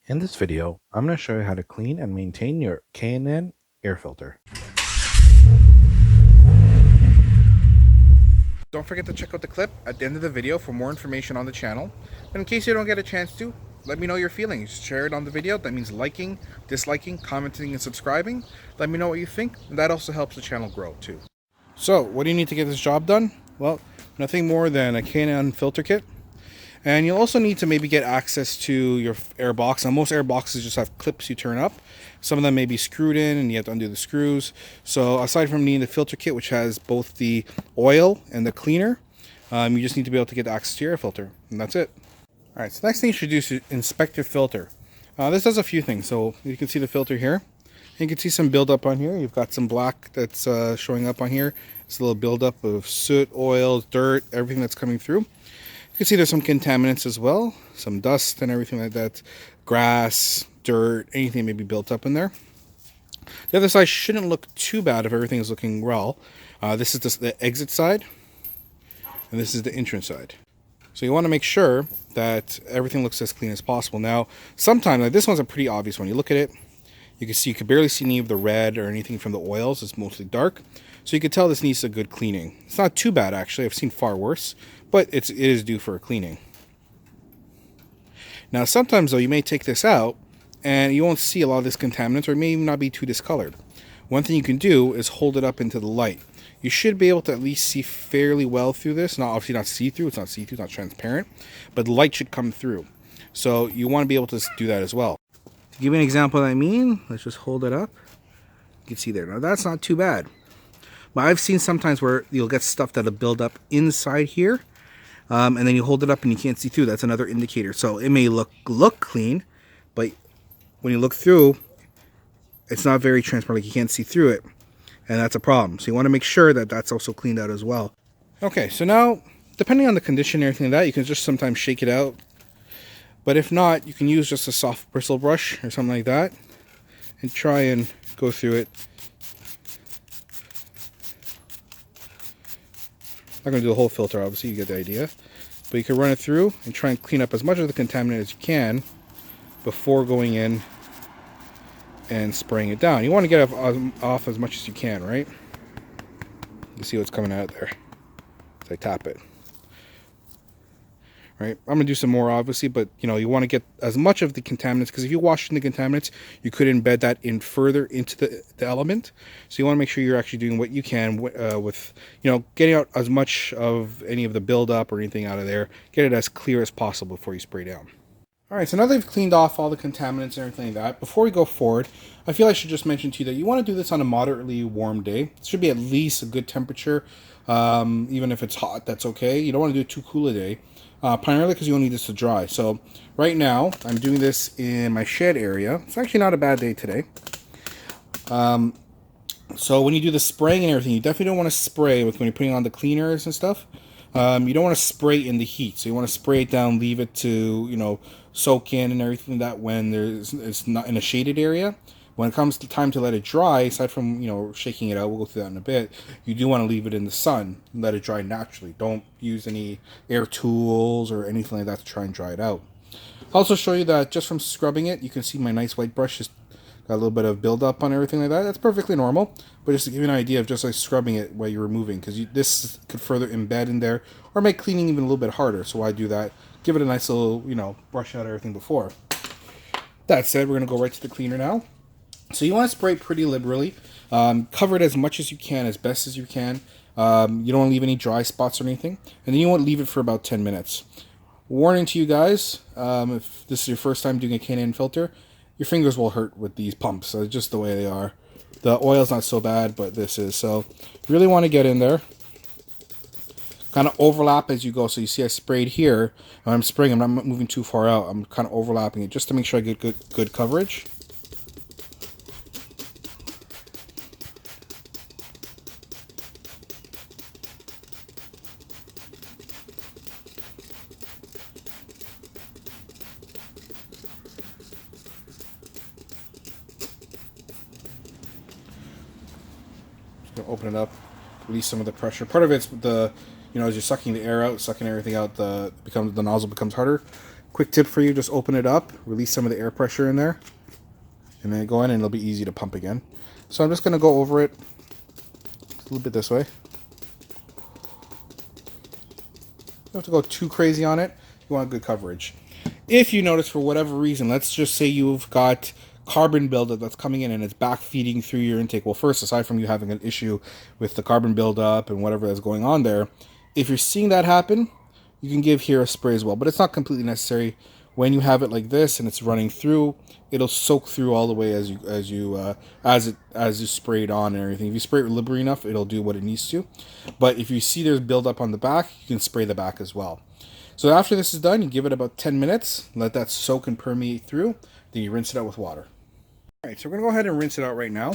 In this video, I'm going to show you how to clean and maintain your K&N air filter. Don't forget to check out the clip at the end of the video for more information on the channel. And in case you don't get a chance to, let me know your feelings. Share it on the video. That means liking, disliking, commenting, and subscribing. Let me know what you think, and that also helps the channel grow too. So, what do you need to get this job done? Well, nothing more than a K&N filter kit. And you'll also need to maybe get access to your air box. Now, most air boxes just have clips you turn up. Some of them may be screwed in and you have to undo the screws. So aside from needing the filter kit, which has both the oil and the cleaner, you just need to be able to get access to your air filter. And that's it. All right, so next thing you should do is inspect your filter. This does a few things. So you can see the filter here. You can see some buildup on here. You've got some black that's showing up on here. It's a little buildup of soot, oil, dirt, everything that's coming through. You can see there's some contaminants as well, some dust and everything like that, grass, dirt, anything may be built up in there. The other side shouldn't look too bad if everything is looking well. This is the exit side, and this is the entrance side. So you want to make sure that everything looks as clean as possible. Now, sometimes, like this one's a pretty obvious one. You look at it, you can barely see any of the red or anything from the oils. It's mostly dark. So you can tell this needs a good cleaning. It's not too bad, actually. I've seen far worse, but it is due for a cleaning. Now, sometimes, though, you may take this out, and you won't see a lot of this contaminants, or it may even not be too discolored. One thing you can do is hold it up into the light. You should be able to at least see fairly well through this. Not obviously not see-through. It's not see-through. It's not transparent. But the light should come through. So you want to be able to do that as well. To give you an example of what I mean, let's just hold it up. You can see there. Now, that's not too bad. But I've seen sometimes where you'll get stuff that'll build up inside here, and then you hold it up and you can't see through. That's another indicator. So it may look clean, but when you look through, it's not very transparent. Like you can't see through it, and that's a problem. So you want to make sure that that's also cleaned out as well. Okay, so now, depending on the condition and everything like that, you can just sometimes shake it out. But if not, you can use just a soft bristle brush or something like that and try and go through it. I'm not going to do the whole filter, obviously, you get the idea. But you can run it through and try and clean up as much of the contaminant as you can before going in and spraying it down. You want to get off as much as you can, right? You see what's coming out there as I tap it. Right? I'm going to do some more, obviously, but you want to get as much of the contaminants, because if you wash in the contaminants, you could embed that in further into the element. So you want to make sure you're actually doing what you can with getting out as much of any of the buildup or anything out of there. Get it as clear as possible before you spray down. All right, so now they've cleaned off all the contaminants and everything like that, before we go forward, I feel I should just mention to you that you want to do this on a moderately warm day. It should be at least a good temperature. Even if it's hot, that's okay. You don't want to do it too cool a day. Primarily because you will need this to dry. So right now, I'm doing this in my shed area. It's actually not a bad day today. So when you do the spraying and everything, you definitely don't want to spray when you're putting on the cleaners and stuff. You don't want to spray in the heat. So you want to spray it down, leave it to, soak in and everything like that when it's not in a shaded area. When it comes to time to let it dry, aside from, shaking it out, we'll go through that in a bit, you do want to leave it in the sun and let it dry naturally. Don't use any air tools or anything like that to try and dry it out. I'll also show you that just from scrubbing it, you can see my nice white brush just got a little bit of buildup on everything like that. That's perfectly normal, but just to give you an idea of just like scrubbing it while you're removing, because this could further embed in there or make cleaning even a little bit harder. So why do that? Give it a nice little, brush out everything before. That said, we're going to go right to the cleaner now. So you want to spray pretty liberally. Cover it as much as you can, as best as you can. You don't want to leave any dry spots or anything. And then you want to leave it for about 10 minutes. Warning to you guys, if this is your first time doing a K&N filter, your fingers will hurt with these pumps. So just the way they are. The oil's not so bad, but this is. So you really want to get in there. Kind of overlap as you go. So you see I sprayed here. When I'm spraying, I'm not moving too far out. I'm kind of overlapping it just to make sure I get good coverage. Open it up, release some of the pressure. Part of it's as you're sucking the air out, sucking everything out, the nozzle becomes harder. Quick tip for you, just open it up, release some of the air pressure in there, and then go in and it'll be easy to pump again. So I'm just going to go over it a little bit this way. You don't have to go too crazy on it. You want good coverage. If you notice for whatever reason, let's just say you've got carbon buildup that's coming in and it's back feeding through your intake. Well, first, aside from you having an issue with the carbon buildup and whatever that's going on there, if you're seeing that happen, you can give here a spray as well, but it's not completely necessary. When you have it like this and it's running through, it'll soak through all the way as you spray it on and everything. If you spray it liberally enough, it'll do what it needs to. But if you see there's buildup on the back, you can spray the back as well. So after this is done, you give it about 10 minutes, let that soak and permeate through, then you rinse it out with water. All right, so we're gonna go ahead and rinse it out right now.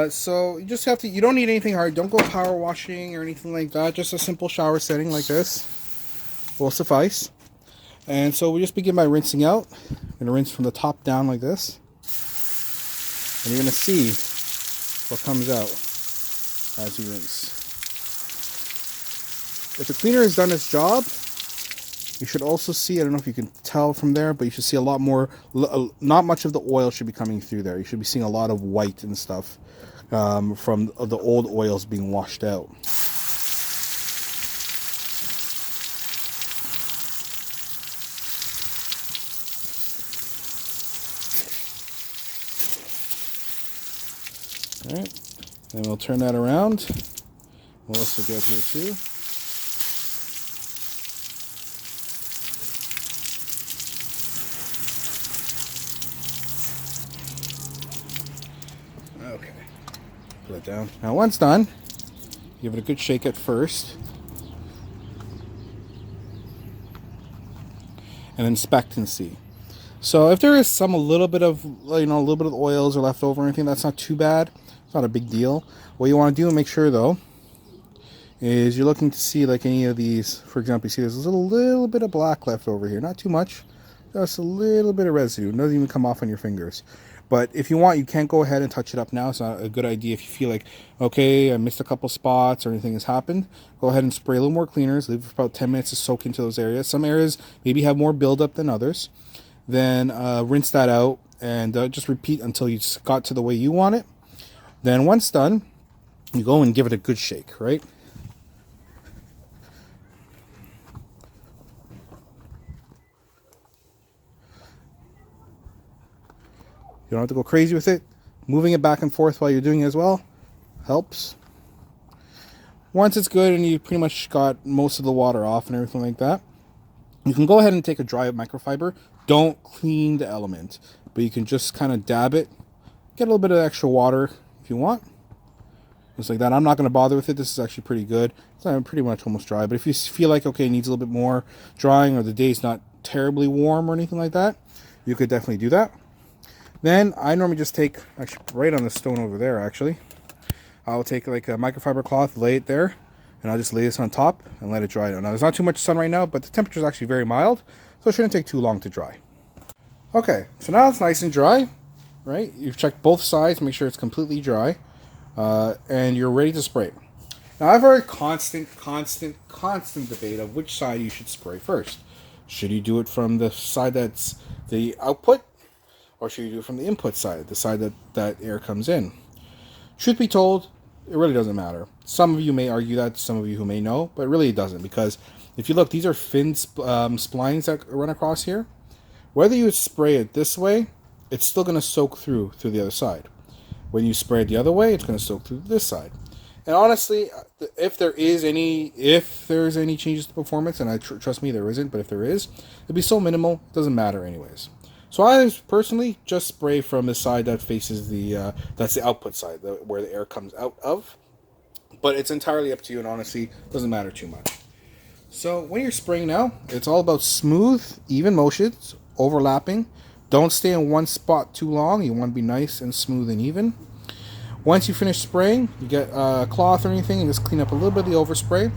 So you just have to, you don't need anything hard. Don't go power washing or anything like that. Just a simple shower setting like this will suffice. And so we just begin by rinsing out. I'm gonna rinse from the top down like this. And you're gonna see what comes out as you rinse. If the cleaner has done its job, you should also see, I don't know if you can tell from there, but you should see a lot more, not much of the oil should be coming through there. You should be seeing a lot of white and stuff from the old oils being washed out. All right, then we'll turn that around. We'll also get here too. Okay, put it down. Now once done, give it a good shake at first. And inspect and see. So if there is a little bit of oils or leftover or anything, that's not too bad. It's not a big deal. What you want to do and make sure though, is you're looking to see like any of these, for example, you see there's a little bit of black left over here. Not too much, just a little bit of residue. It doesn't even come off on your fingers. But if you want, you can go ahead and touch it up now. It's not a good idea if you feel like, okay, I missed a couple spots or anything has happened. Go ahead and spray a little more cleaners. Leave it for about 10 minutes to soak into those areas. Some areas maybe have more buildup than others. Then rinse that out and just repeat until you got to the way you want it. Then once done, you go and give it a good shake, right? You don't have to go crazy with it. Moving it back and forth while you're doing it as well helps. Once it's good and you pretty much got most of the water off and everything like that, you can go ahead and take a dry microfiber. Don't clean the element, but you can just kind of dab it. Get a little bit of extra water if you want. Just like that. I'm not going to bother with it. This is actually pretty good. It's pretty much almost dry. But if you feel like, okay, it needs a little bit more drying or the day's not terribly warm or anything like that, you could definitely do that. Then I normally just take, actually right on the stone over there actually, I'll take like a microfiber cloth, lay it there, and I'll just lay this on top and let it dry out. Now there's not too much sun right now, but the temperature is actually very mild, so it shouldn't take too long to dry. Okay, so now it's nice and dry, right? You've checked both sides, make sure it's completely dry, and you're ready to spray. Now I have a very constant debate of which side you should spray first. Should you do it from the side that's the output, or should you do it from the input side, the side that air comes in? Truth be told, it really doesn't matter. Some of you may argue that, some of you who may know, but really it doesn't, because if you look, these are fin splines that run across here. Whether you spray it this way, it's still going to soak through the other side. When you spray it the other way, it's going to soak through this side. And honestly, if there's any changes to performance, and trust me, there isn't, but if there is, it'd be so minimal, it doesn't matter anyways. So I personally just spray from the side that faces that's the output side, where the air comes out of. But it's entirely up to you, and honestly, doesn't matter too much. So when you're spraying now, it's all about smooth, even motions, overlapping. Don't stay in one spot too long. You want to be nice and smooth and even. Once you finish spraying, you get a cloth or anything and just clean up a little bit of the overspray.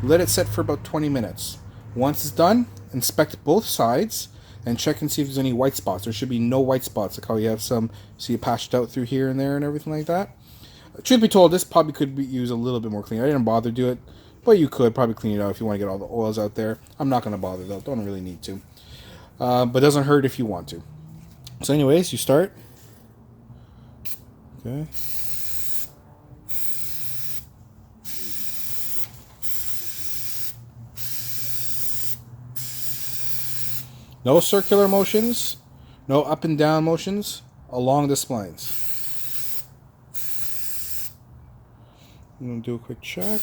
Let it set for about 20 minutes. Once it's done, inspect both sides and check and see if there's any white spots. There should be no white spots, like how you have some, see it patched out through here and there and everything like that. Truth be told, this probably could be used a little bit more clean. I didn't bother to do it, but you could probably clean it out if you want to get all the oils out there. I'm not going to bother though, don't really need to. but doesn't hurt if you want to. So anyways, you start. Okay. No circular motions, no up and down motions along the splines. I'm going to do a quick check.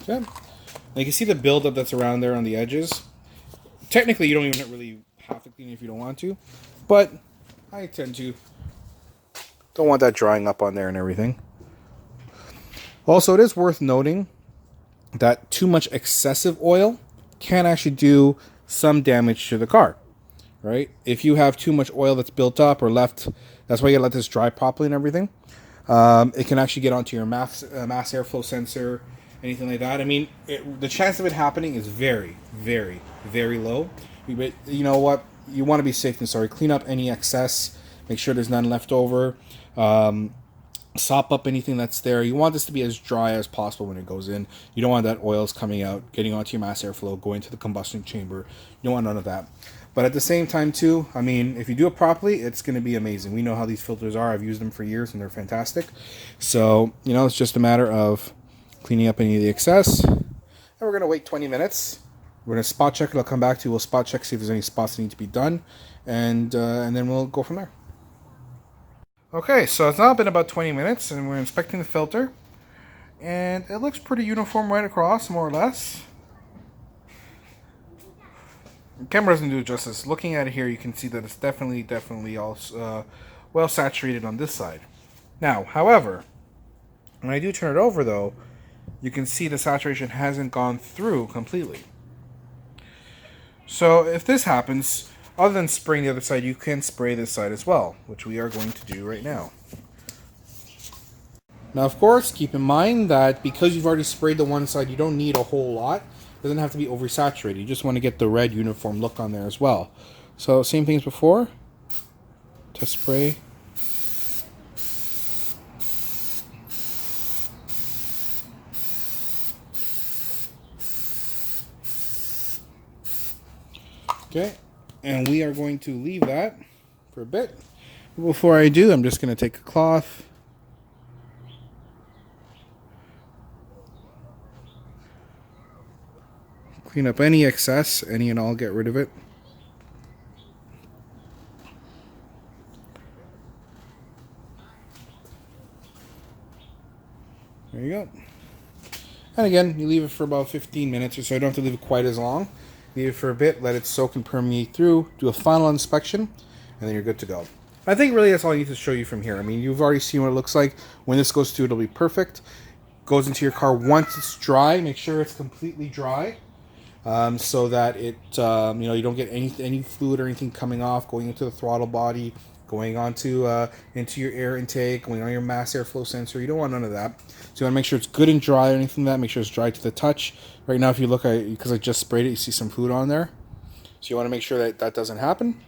Okay. Now you can see the buildup that's around there on the edges. Technically, you don't even really have to clean it if you don't want to, but I tend to. Don't want that drying up on there and everything. Also, it is worth noting that too much excessive oil can actually do some damage to the car, right? If you have too much oil that's built up or left, that's why you gotta let this dry properly and everything. It can actually get onto your mass airflow sensor, anything like that. I mean, the chance of it happening is very, very, very low. But you know what? You want to be safe than sorry. Clean up any excess. Make sure there's none left over. Sop up anything that's there. You want this to be as dry as possible when it goes in. You don't want that oils coming out, getting onto your mass airflow, going to the combustion chamber. You don't want none of that. But at the same time too, I mean, if you do it properly, it's going to be amazing. We know how these filters are. I've used them for years and they're fantastic. So, you know, it's just a matter of cleaning up any of the excess. And we're going to wait 20 minutes. We're going to spot check it. I'll come back to you. We'll spot check, see if there's any spots that need to be done. And then we'll go from there. Okay, so it's now been about 20 minutes and we're inspecting the filter. And it looks pretty uniform right across, more or less. The camera doesn't do it justice. Looking at it here, you can see that it's definitely all well saturated on this side. Now, however, when I do turn it over though, you can see the saturation hasn't gone through completely. So if this happens, other than spraying the other side, you can spray this side as well, which we are going to do right now. Now, of course, keep in mind that because you've already sprayed the one side, you don't need a whole lot. It doesn't have to be oversaturated. You just want to get the red uniform look on there as well. So, same thing as before. Test spray. Okay, and we are going to leave that for a bit. Before I do, I'm just going to take a cloth. Clean up any excess, any and all, get rid of it. There you go. And again, you leave it for about 15 minutes or so. You don't have to leave it quite as long. Leave it for a bit, let it soak and permeate through, do a final inspection, and then you're good to go. I think really that's all I need to show you from here. I mean, you've already seen what it looks like. When this goes through, it'll be perfect. Goes into your car once it's dry. Make sure it's completely dry. So that it, you don't get any fluid or anything coming off, going into the throttle body, going onto into your air intake, going on your mass airflow sensor. You don't want none of that. So you want to make sure it's good and dry or anything like that. Make sure it's dry to the touch. Right now, if you look at it, because I just sprayed it, you see some fluid on there. So you want to make sure that that doesn't happen.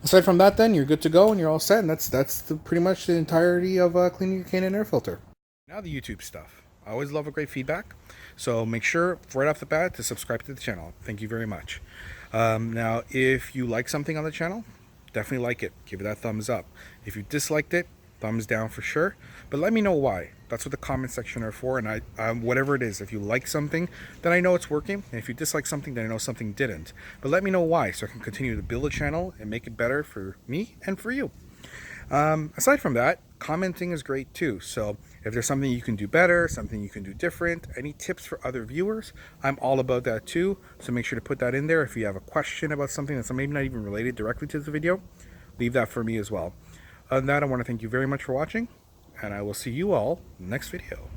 Aside from that, then you're good to go and you're all set. And that's pretty much the entirety of cleaning your K&N air filter. Now the YouTube stuff. I always love a great feedback. So make sure right off the bat to subscribe to the channel. Thank you very much. Now, if you like something on the channel, definitely like it. Give it that thumbs up. If you disliked it, thumbs down for sure. But let me know why. That's what the comment section are for. And whatever it is, if you like something, then I know it's working. And if you dislike something, then I know something didn't. But let me know why, so I can continue to build a channel and make it better for me and for you. Aside from that, commenting is great too. So if there's something you can do better, something you can do different, any tips for other viewers, I'm all about that too. So make sure to put that in there. If you have a question about something that's maybe not even related directly to the video, leave that for me as well. Other than that, I want to thank you very much for watching, and I will see you all in the next video.